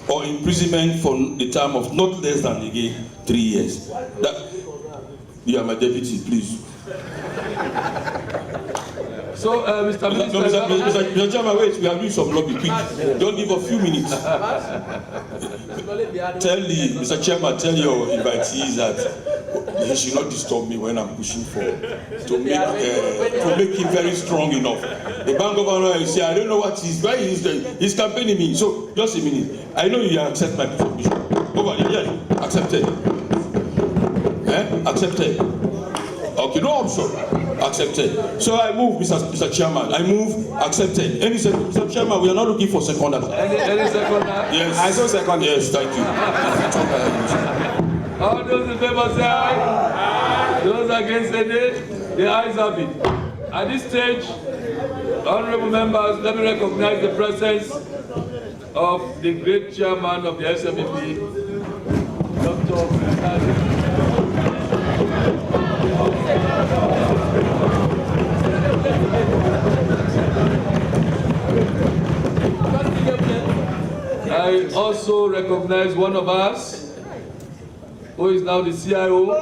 Or imprisonment for the term of not less than again 3 years. You are my deputy, please. So, Mr. Minister, Mr. Chairman, wait, we are doing some lobby quick. Don't give a few minutes. Mr. Chairman, tell your invitees that he should not disturb me when I'm pushing to make him very strong enough. The bank governor will say, I don't know what why he's campaigning me. So, just a minute. I know you accept my submission. Over here, yes, accepted. Accepted. Okay, no option. Accepted. So I move, Mr. Chairman. I move, accepted. Mr. Chairman, we are not looking for seconders. Any seconder? Yes. I saw second. Yes, thank you. All those in favor say aye. Those against say nay. The ayes have it. At this stage, honorable members, let me recognize the presence of the great chairman of the SMEP, Dr. I also recognize one of us, who is now the CIO,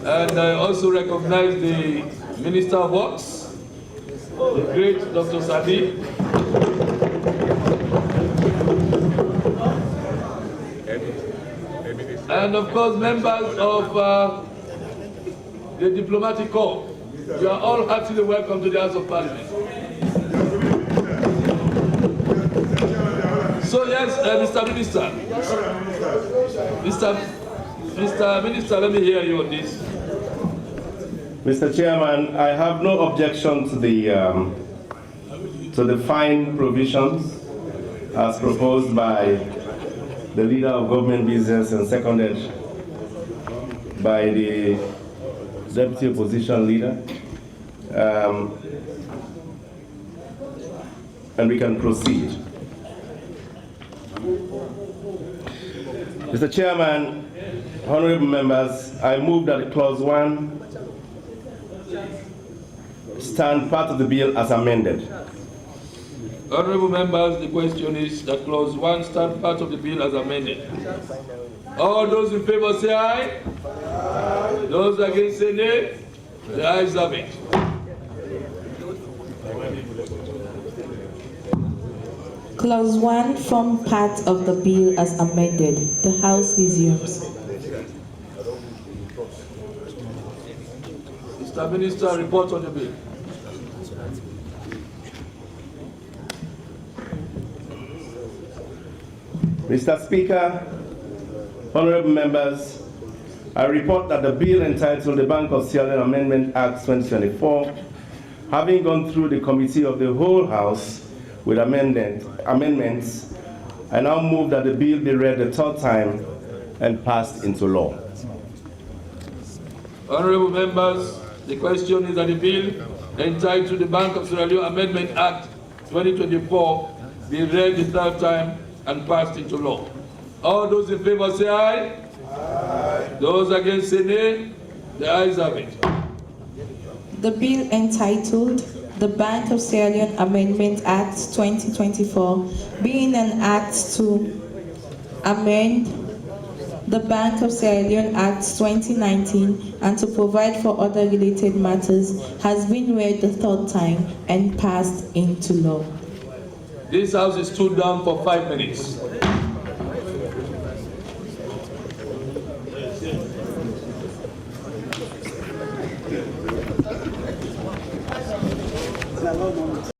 and I also recognize the Minister of Works, the great Dr. Sadi. And of course, members of the diplomatic corps. You are all heartily welcome to the House of Parliament. So yes, Mr. Minister. Mr. Minister, let me hear you on this. Mr. Chairman, I have no objection to the fine provisions as proposed by the leader of government business and seconded by the deputy opposition leader. And we can proceed. Mr. Chairman, honorable members, I move that clause 1 stand part of the bill as amended. Honorable members, the question is that clause 1 stand part of the bill as amended. All those in favor say aye. Aye. Those against say nay. The ayes have it. Clause 1 form part of the bill as amended. The House resumes. Mr. Minister, report on the bill. Mr. Speaker, honorable members, I report that the bill entitled the Bank of Sierra Leone Amendment Act 2024, having gone through the committee of the whole House with amendments, I now move that the bill be read the third time and passed into law. Honorable members, the question is that the bill entitled the Bank of Sierra Leone Amendment Act 2024 be read the third time and passed into law. All those in favor say aye. Aye. Those against say nay. The ayes have it. The bill entitled the Bank of Sierra Leone Amendment Act 2024, being an act to amend the Bank of Sierra Leone Act 2019 and to provide for other related matters, has been read the third time and passed into law. This House is stood down for 5 minutes.